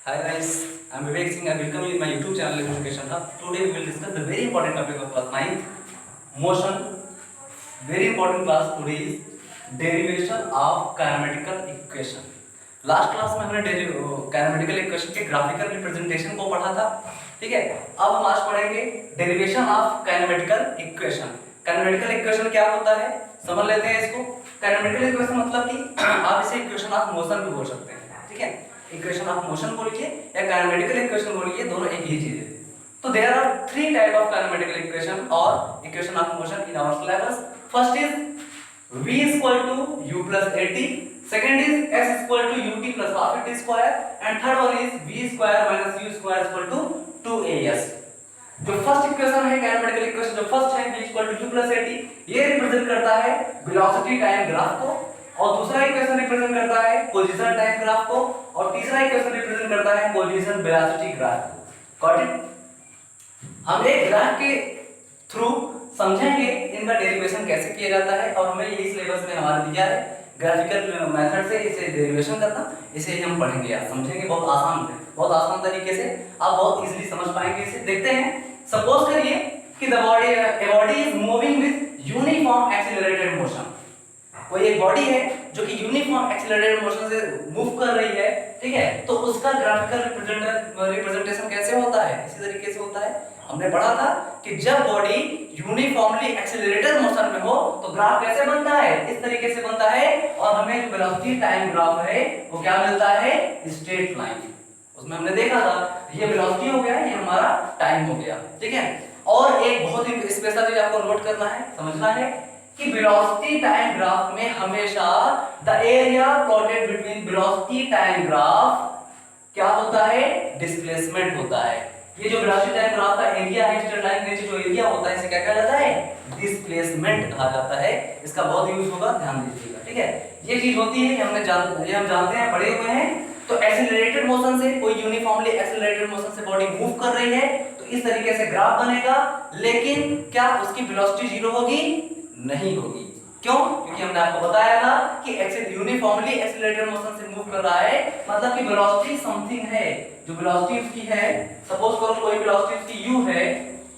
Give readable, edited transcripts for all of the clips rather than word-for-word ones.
Hi guys, I'm Vivek Singh. I welcome you in my YouTube channel Education Hub. Today we will discuss the very important topic of class 9th, motion. Very important class today is derivation of kinematical equation. Last class में हमने kinematical equation के graphical representation को पढ़ा था, ठीक है। अब हम आज पढ़ेंगे derivation of kinematical equation. Kinematical equation क्या होता है समझ लेते हैं इसको। काइनेमेटिकल इक्वेशन मतलब कि आप इसे इक्वेशन ऑफ मोशन भी बोल सकते हैं, ठीक है। इक्वेशन ऑफ मोशन बोलिए या काइनेमेटिकल इक्वेशन बोलिए, दोनों एक ही चीज है। तो there are three type of kinematical equation और equation of motion in our syllabus. First is v equal to u plus at, second is s equal to ut plus half at square, and third one is v square minus u square equal to 2as। जो first equation है kinematical equation, जो first है v equal to u plus at, ये represent करता है velocity time graph को, और दूसरा इक्वेशन रिप्रेजेंट करता है पोजीशन टाइम ग्राफ को, और तीसरा इक्वेशन रिप्रेजेंट करता है पोजीशन वेलोसिटी ग्राफ को। Got it? हम एक ग्राफ के थ्रू समझेंगे इनका डेरिवेशन कैसे किया जाता है, और हमें यही सिलेबस में हमारा दिया है ग्राफिकल मेथड से इसे डेरिवेशन करना। इसे ही हम पढ़ेंगे, आप समझेंगे बहुत आसान है, बहुत आसान तरीके से आप बहुत इजीली समझ पाएंगे इसे। देखते हैं, सपोज करिए कि the body is moving with uniform accelerated motion. कोई एक बॉडी है जो कि यूनिफॉर्म एक्सीलरेटेड मोशन से मूव कर रही है, ठीक है। तो उसका ग्राफिकल रिप्रेजेंटेशन कैसे होता है? इसी तरीके से होता है। हमने पढ़ा था कि जब बॉडी यूनिफॉर्मली एक्सीलरेटेड मोशन में हो तो ग्राफ कैसे बनता है? इस तरीके से बनता है, और हमें जो वेलोसिटी टाइम ग्राफ है वो क्या मिलता है? Straight line. उसमें हमने देखा था ये वेलोसिटी हो गया, ये हमारा टाइम हो गया, ठीक है। और एक बहुत ही स्पेशल चीज आपको नोट करना है, समझना है कि वेलोसिटी टाइम ग्राफ में हमेशा the area plotted between velocity time graph क्या होता है? डिस्प्लेसमेंट होता है। ये जो वेलोसिटी टाइम ग्राफ का एरिया है, स्ट्रेट लाइन के नीचे जो एरिया होता है, इसे क्या कहा जाता है? डिस्प्लेसमेंट कहा जाता है। इसका बहुत यूज होगा, ध्यान दीजिएगा, ठीक है। ये चीज होती है, ये हम जानते हैं, पढ़े हुए हैं। तो एक्सीलरेटेड मोशन से, कोई यूनिफॉर्मली एक्सीलरेटेड मोशन से बॉडी मूव कर रही है तो इस तरीके से ग्राफ बनेगा, लेकिन क्या उसकी वेलोसिटी जीरो होगी? नहीं होगी। क्यों? क्योंकि हमने आपको बताया था कि यूनिफॉर्मली एक्सीलरेटेड मोशन से मूव कर रहा है, मतलब कि वेलोसिटी समथिंग है, जो वेलोसिटी उसकी है। सपोज करो कोई वेलोसिटी उसकी u है,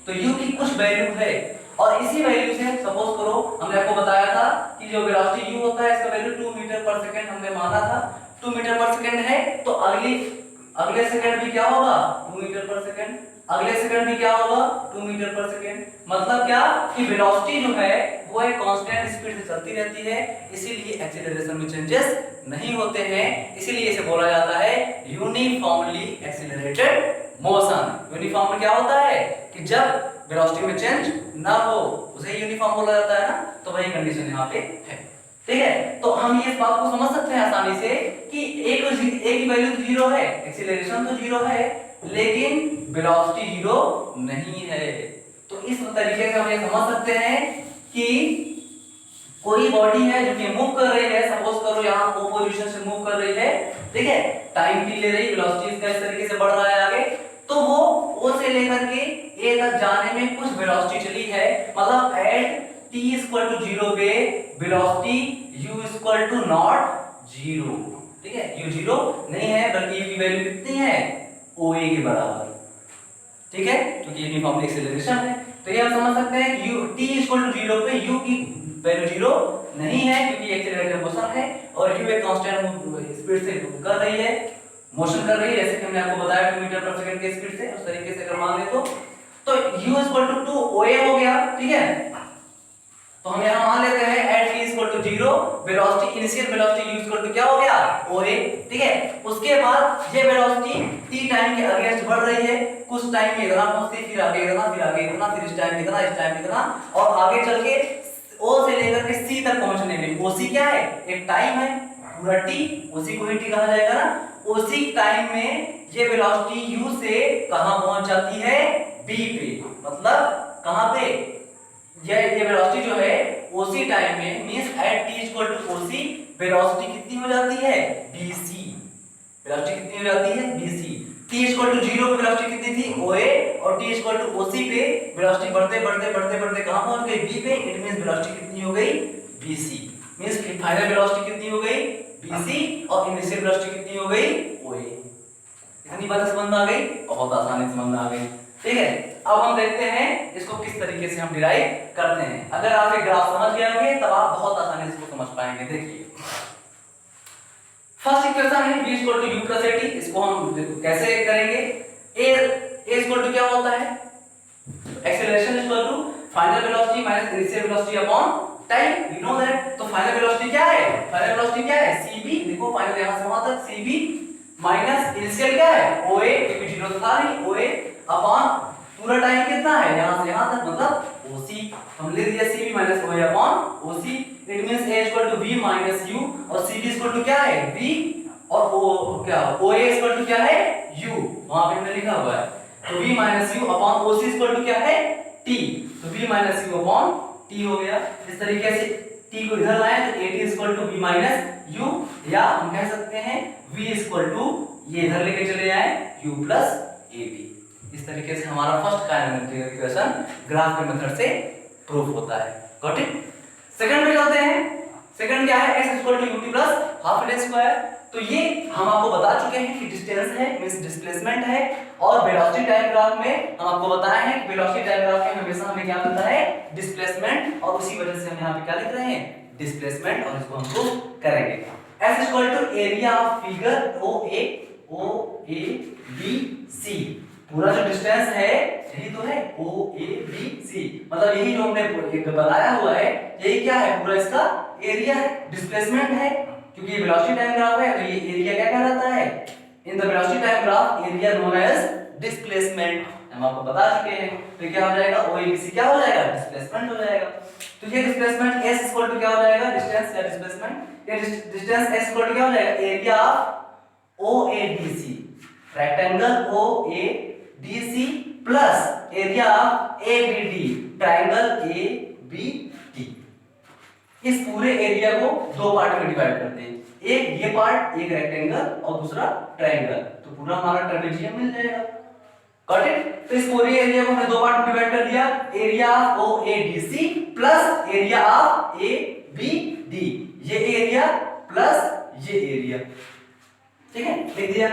तो u की कुछ वैल्यू है, और इसी वैल्यू से सपोज करो हमने आपको बताया था कि जो वेलोसिटी u होता है इसका वैल्यू 2 मीटर पर सेकंड हमने माना था। 2 मीटर पर सेकंड है, तो अगले सेकंड भी क्या होगा? 2 मीटर पर सेकंड। अगले सेकंड भी क्या होगा? 2 मीटर पर सेकंड। मतलब क्या कि वेलोसिटी जो है वो एक कांस्टेंट स्पीड से चलती रहती है, इसीलिए एक्सीलरेशन में चेंजेस नहीं होते हैं। इसीलिए इसे बोला जाता है यूनिफॉर्मली एक्सीलरेटेड मोशन। यूनिफॉर्म में क्या होता है कि जब वेलोसिटी में चेंज ना हो उसे यूनिफॉर्म बोला जाता है ना, तो वही कंडीशन यहाँ पे है, ठीक है। तो हम ये इस बात को समझ सकते हैं आसानी से कि एक की वैल्यू तो जीरो है, एक्सीलरेशन तो जीरो है, लेकिन वेलोसिटी जीरो नहीं है। तो इस तरीके से हम ये समझ सकते हैं कि कोई बॉडी है जो कि मूव कर रही है, सपोज करो यहाँ ओ पोजीशन से मूव कर रही है, ठीक है। टाइम टी ले रही, वेलोसिटी इसका इस तरीके से बढ़ रहा है आगे, तो वो ओ से लेकर के ए तक जाने में कुछ वेलोसिटी चली है, मतलब एट t इक्वल टू 0 पे velocity u equal to not 0, ठीक है। u 0 नहीं है, बल्कि u की वैल्यू कितनी है? oa के बराबर, ठीक है, क्योंकि यूनिफॉर्म एक्सीलरेशन है। तो ये हम समझ सकते हैं कि t इक्वल टू 0 पे u की वैल्यू 0 नहीं है, क्योंकि एक्सीलरेटेड मोशन है, और u एक कांस्टेंट स्पीड से कर रही है, मोशन कर रही है, जैसे कि हमने आपको बताया 2 मीटर पर सेकंड के स्पीड से। उस तरीके से अगर मान ले तो u इक्वल टू 2 oa हो गया, ठीक है। तो हम यहां मान लेते हैं at t equal to 0, velocity initial velocity u equal to क्या हो गया? oa, ठीक है। उसके बाद ये वेलोसिटी t टाइम के अगेंस्ट बढ़ रही है, कुछ टाइम में इतना पहुंचती, फिर आगे इतना, फिर आगे इतना, फिर इस टाइम इतना, इस टाइम इतना, और आगे चल के o से लेकर के c तक पहुंचने में oc क्या है? एक टाइम है, पूरा t, उसी को ही t कहा जाएगा ना। उसी टाइम में ये वेलोसिटी u से कहां पहुंच जाती है? b पे, मतलब कहां पे? ये वेलोसिटी जो है ओसी टाइम में means at t equal to OC velocity कितनी हो जाती है? bc। वेलोसिटी कितनी हो जाती है? bc। t इक्वल टू 0 पे वेलोसिटी कितनी थी? oa, और t इक्वल टू oc पे वेलोसिटी बढ़ते बढ़ते बढ़ते बढ़ते कहां पहुंच गई? b पे। इट मींस वेलोसिटी कितनी हो गई? bc। मींस फाइनल वेलोसिटी कितनी हो गई? bc, और इनिशियल वेलोसिटी कितनी हो गई? oa। इतनी ही बात समझ में आ गई, बहुत आसानी से समझ में आ गई। ठीक है, अब हम देखते हैं इसको किस तरीके से हम डिराइव करते हैं। अगर आप ये ग्राफ समझ गए होंगे तब आप बहुत आसानी से इसको समझ पाएंगे। देखिए फर्स्ट इक्वेशन है v equal to u plus at, इसको हम कैसे करेंगे, a इक्वल टू क्या होता है, acceleration equal to final velocity minus initial velocity upon time, we know that. तो फाइनल वेलोसिटी क्या है, फाइनल वेलोसिटी क्या है cv, देखो फाइनल यहां से वहां तक cv माइनस इनिशियल क्या है oa, क्योंकि 0 था नहीं, oa अपॉन पूरा टाइम कितना है यहां से यहां तक, मतलब oc, हम लिख दिया cv minus oa upon oc। It means a equal to v minus u और cv इक्वल टू क्या है v और o क्या oa इक्वल टू क्या है u, वहां पे हमने लिखा हुआ है। तो v minus u upon oc equal to क्या है t, तो v minus u upon t हो गया। इस तरीके से t को इधर लाएं तो at equal to v minus u, या हम कह सकते हैं v इक्वल टू ये इधर लेके चले आए u प्लस at। इस तरीके से हमारा फर्स्ट काइनेमेटिक इक्वेशन ग्राफ के मेथड से प्रूफ होता है। Got it. सेकंड पे चलते हैं। सेकंड क्या है, x equal to ut plus half d square. तो ये हम आपको बता चुके हैं कि डिस्टेंस है मींस डिस्प्लेसमेंट है, और वेलोसिटी टाइम ग्राफ में हम आपको बताए हैं कि वेलोसिटी टाइम ग्राफ में हमेशा हमें क्या मिलता है डिस्प्लेसमेंट, और उसी वजह से हम यहां पे क्या लिख रहे हैं डिस्प्लेसमेंट, और इसको हम प्रूव करेंगे। s equal to area of figure OABC, पूरा जो डिस्टेंस है यही तो है OABC, मतलब यही जो हमने बनाया हुआ है यही क्या है पूरा इसका एरिया है, डिस्प्लेसमेंट है, क्योंकि ये वेलोसिटी टाइम ग्राफ है तो ये एरिया क्या कहलाता है, in the velocity time graph area known as displacement, हम आपको बता चुके हैं। तो क्या हो जाएगा OABC क्या हो जाएगा डिस्प्लेसमेंट हो जाएगा। तो ये डिस्प्लेसमेंट s इक्वल टू क्या हो जाएगा डिस्टेंस या डिस्प्लेसमेंट, ये डिस्टेंस s इक्वल टू क्या हो जाएगा area of OADC, rectangle OADC plus area of ABD, triangle ABD। इस पूरे एरिया को दो पार्ट में डिवाइड करते हैं, एक ये पार्ट एक रेक्टेंगल और दूसरा ट्रायंगल, तो पूरा हमारा ट्रेपेजियम मिल जाएगा। Got it. तो इस पूरे एरिया को हमने दो पार्ट में डिवाइड कर दिया, area of OADC plus area of ABD, ये एरिया प्लस ये एरिया, ठीक है लिख दिया।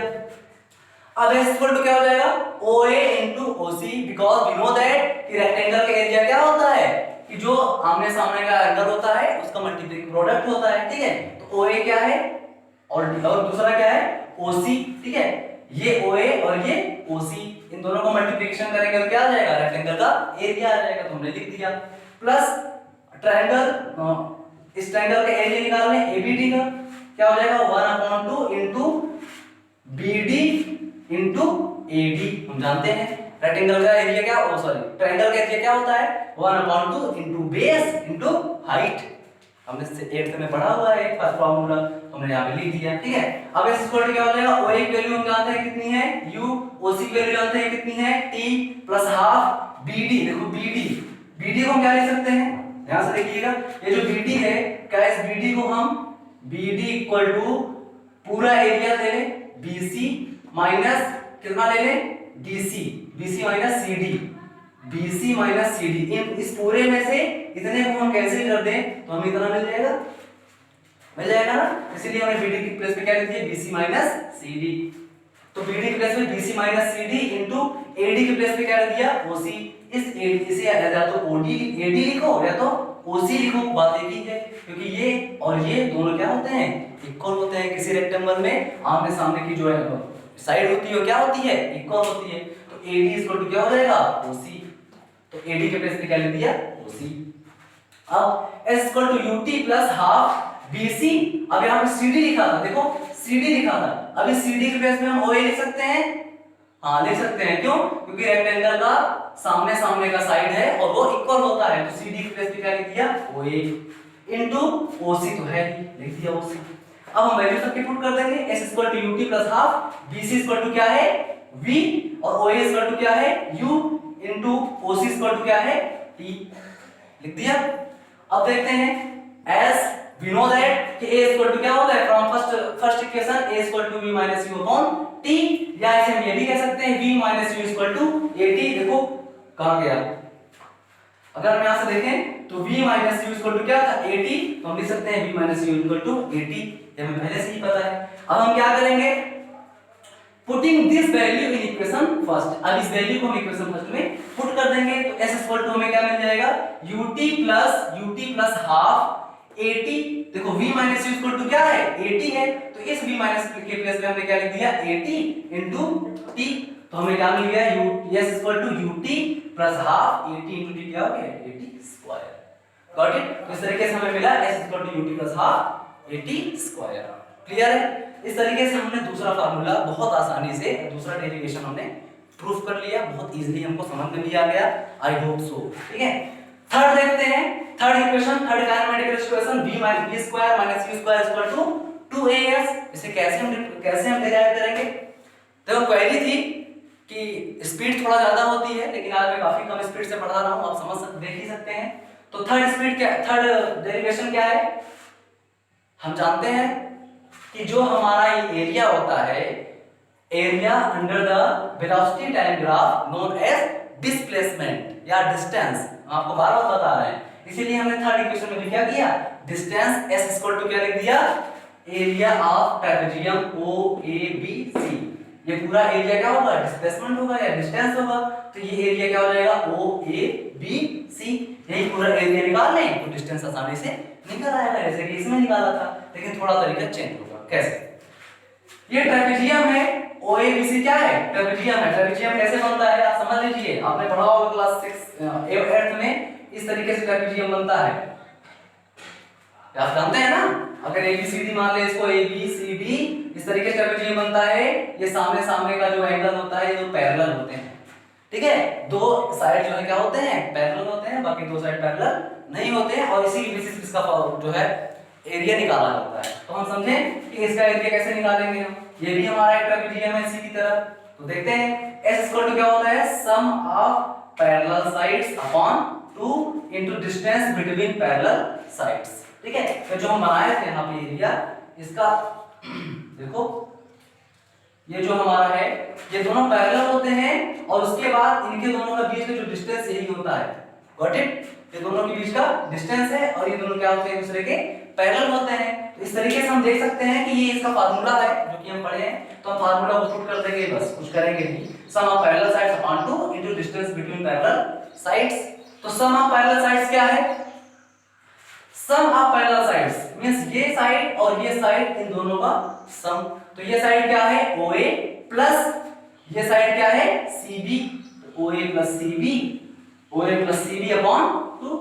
अब s इक्वल टू क्या हो जाएगा OA into OC, because we know that कि रेक्टेंगल का एरिया क्या होता है कि जो आमने सामने का एंगल होता है उसका मल्टीप्लिकेटिव प्रोडक्ट होता है, ठीक है। तो OA क्या है और दूसरा क्या है OC, ठीक है। ये OA और ये OC, इन दोनों को मल्टीप्लिकेशन करेंगे तो क्या आ जाएगा रेक्टेंगल का एरिया आ जाएगा, तो हमने लिख दिया। प्लस ट्रायंगल, इस ट्रायंगल का एरिया निकालने ABD का क्या हो जाएगा 1/2 into BD into AD, हम जानते हैं रेक्टेंगल का एरिया क्या ट्रायंगल का एरिया क्या होता है 1/2 into बेस into हाइट, हमने 8th में पढ़ा हुआ है एक फार्मूला, हमने यहाँ पे लिख दिया, ठीक है। अब इस इक्वल टू क्या हो जाएगा OA की वैल्यू हम जानते हैं कितनी है U, OC की वैल्यू जानते हैं कितनी है T प्लस हाफ BD, देखो BD को हम क्या लिख सकते हैं, ध्यान से देखिएगा, ये जो BD है क्या इस BD को हम BD इक्वल टू पूरा एरिया ले लें BC माइनस कितना ले लें DC, BC minus CD, BC minus CD, इस पूरे में से इतने को हम कैंसिल कर दें तो हमें इतना मिल जाएगा ना, इसीलिए हमने BD की प्लेस पे क्या लिख दिया BC माइनस CD। तो BD की प्लेस पे BC minus CD into AD की प्लेस पे क्या लिख दिया OC। इस AD से या तो AD लिखो या तो OC लिखो, बात एक ही है, क्योंकि ये और ये दोनों क्या होते हैं इक्वल होते हैं। किसी रेक्टेंगल में आमने सामने की जो है साइड होती है वो क्या होती है इक्वल होती है, तो AD इक्वल टू क्या हो जाएगा OC, तो AD के प्लेस पे क्या लिख दिया OC। अब S equal to UT plus half BC, अब यहाँ पे CD लिखा था, देखो CD लिखा था, अभी CD के प्लेस पे हम OA लिख सकते हैं, हाँ लिख सकते हैं, क्यों क्योंकि रेक्टेंगल का सामने सामने का साइड है और वो इक्वल होता है, तो CD के प्लेस पे क्या लिख दिया OA इनटू OC, तो है ही लिख दिया OC। अब हम वैल्यू सबकी पुट कर देंगे, S equal to UT plus half, BC equal to क्या है V और OA इक्वल टू क्या है U into OC equal to क्या है T, लिख दिया। अब देखते हैं as we know that कि A इक्वल टू क्या होता है from first equation A equal to V minus U upon T, या इसे हम ये भी कह सकते हैं V minus U equal to AT, देखो कहां गया, अगर हम यहां से देखें तो V minus U equal to क्या था AT, तो हम लिख सकते हैं V minus U equal to AT, ये हमें पहले से ही पता है। अब हम क्या करेंगे putting this value in equation first. अब इस वैल्यू को हम इक्वेशन फर्स्ट में पुट कर देंगे तो s इक्वल टू हमें क्या मिल जाएगा ut प्लस हाफ 80। देखो v minus u equal to क्या है 80 है, तो इस v माइनस के प्लेस में हमने क्या लिख दिया 80 इनटू t। तो हमें क्या मिल गया s equal to ut plus half 80 into t क्या हो गया 80 स्क्वायर। Got it. तो इस तरीके से हमें मिला s equal to ut plus half 80 square. Clear है। इस तरीके से हमने दूसरा फार्मूला बहुत आसानी से, दूसरा डेरिवेशन हमने प्रूफ कर लिया, बहुत इजीली हमको समझ में भी आ गया, आई होप सो। ठीक है, थर्ड देखते हैं। Third equation, third kinematic equation v square minus u square equal to 2as। इसे कैसे हम डिराइव करेंगे। देखो क्वेरी थी कि स्पीड थोड़ा ज्यादा होती है, लेकिन आज मैं काफी कम स्पीड से पढ़ा रहा हूं, आप देख ही सकते हैं। तो थर्ड डेरिवेशन क्या है, हम जानते हैं कि जो हमारा एरिया होता है, area under the velocity time graph known as displacement या डिस्टेंस, आपको बार बार बता रहे हैं। इसीलिए हमने थर्ड इक्वेशन में भी क्या किया, डिस्टेंस s इक्वल टू क्या लिख दिया, एरिया ऑफ ट्रेपेजियम OABC। ये पूरा एरिया क्या होगा, डिस्प्लेसमेंट होगा या डिस्टेंस होगा, तो ये एरिया क्या हो जाएगा OABC। यही पूरा एरिया निकाल लें तो डिस्टेंस आसानी से निकल आएगा, जैसे कि इसमें निकाला था, लेकिन थोड़ा तरीका चेंज होगा। कैसे, ये ट्रेपेजियम है, OABC क्या है, ट्रेपेजियम है। ट्रेपेजियम कैसे बनता है आप समझ लीजिए, आपने पढ़ा होगा क्लास 8th में, इस तरीके से ट्रेपेजियम बनता है, आप जानते हैं ना। अगर ABCD मान ले इसको ABCD, इस तरीके से ट्रेपेजियम बनता है। ये सामने सामने का जो एंगल होता है ये दो पैरेलल होते हैं, ठीक है, दो साइड जो है क्या होते हैं, पैरेलल होते हैं, बाकी दो साइड पैरेलल नहीं होते हैं, और इसी बेसिस पे इसका जो है एरिया निकाला जाता है। तो हम समझें कि इसका एरिया कैसे निकालेंगे हम। ये भी हमारा एक ट्रेपेजियम है इसी की तरह, तो देखते हैं s इक्वल टू क्या होता है, sum of parallel sides upon 2 into distance between parallel sides. ठीक है, तो जो हम बनाए थे यहाँ पे एरिया इसका देखो, ये जो हमारा है ये दोनों पैरेलल होते हैं, और उसके बाद इनके दोनों के बीच का जो डिस्टेंस यही होता है। Got it. ये दोनों के बीच का डिस्टेंस है, और ये दोनों क्या होते हैं, एक दूसरे के पैरेलल होते हैं। तो इस तरीके से हम देख सकते हैं कि ये इसका फार्मूला है जो कि हम पढ़े हैं, तो हम फार्मूला को पुट कर देंगे, बस कुछ करेंगे नहीं। Sum of parallel sides upon 2 into distance between parallel sides. तो सम ऑफ पैरेलल साइड्स क्या है, sum of parallel sides means ये साइड और ये साइड, इन दोनों का सम। तो ये साइड क्या है OA प्लस ये साइड क्या है CB, OA plus CB upon 2,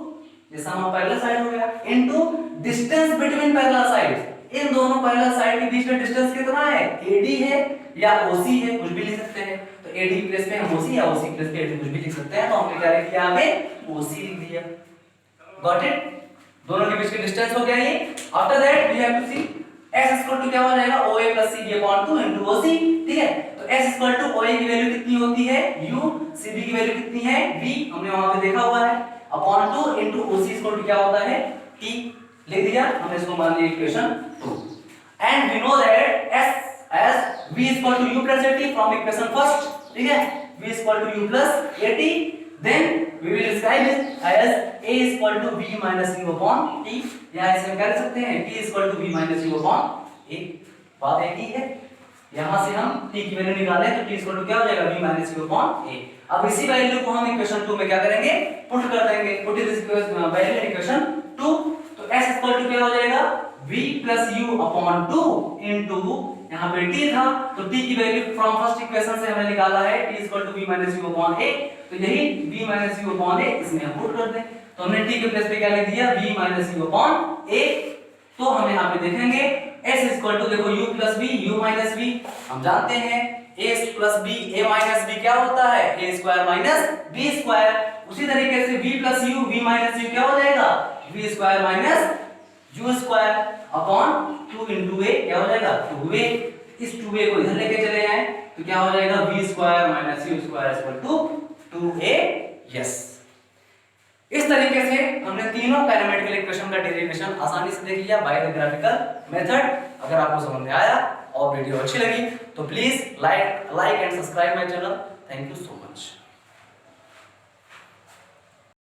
ये सम ऑफ पैरेलल साइड हो गया, into distance between parallel sides. इन दोनों पैरेलल साइड के बीच का डिस्टेंस कितना है, AD है या OC है, कुछ भी लिख सकते हैं। तो AD प्लेस पे हम OC या OC प्लेस पे AD कुछ भी लिख सकते हैं, तो हमने क्या लिख दिया, हमें OC लिख दिया। Got it. दोनों के बीच का डिस्टेंस हो गया ये। After that we have to see s equal to क्या हो जाएगा, OA plus CB upon 2 into OC। ठीक है, तो s इक्वल टू OA की वैल्यू कितनी होती है u, CB की वैल्यू कितनी है v, हमने वहां पे देखा हुआ है, upon 2 into OC equal to क्या होता है t। लिख दिया हमने, इसको मान लिया equation 2। And we know that s as v equal to u plus at from equation first. ठीक है, v equal to u plus at, then we will describe it as a equal to v minus u upon t। यहाँ इसे हम क्या लिख सकते हैं, t equal to v minus u upon a। बात एक ही है, यहाँ से हम t की वैल्यू निकालें तो t equal to क्या हो जाएगा, v minus u upon a। अब इसी वैल्यू को हम इक्वेशन 2 में क्या करेंगे, पुट कर देंगे, put this value in equation 2। तो s equal to क्या हो जाएगा, v plus u upon 2 into यहाँ पे t था, तो t की वैल्यू फ्रॉम फर्स्ट इक्वेशन से हमने निकाला है t equal to v minus u upon a। तो यही v minus u upon a इसमें हम पुट कर दें, तो हमने t के प्लेस पे क्या लिख दिया, v minus u upon a। तो हम यहाँ पे देखेंगे s इक्वल टू, देखो u plus v, u minus v, हम जानते हैं a plus b, a minus b क्या होता है, a square minus b square. उसी तरीके से v plus u, v minus u क्या हो जाएगा, v square minus u square upon 2 into a क्या हो जाएगा 2a। इस 2a को इधर लेके चले आए तो क्या हो जाएगा, v square minus u square equal to 2a। Yes, इस तरीके से हमने तीनों काइनेमेटिकल इक्वेशन का डेरिवेशन आसानी से देख लिया बाय द ग्राफिकल मेथड। अगर आपको समझ में आया और वीडियो अच्छी लगी तो please like and subscribe my channel. Thank you so much.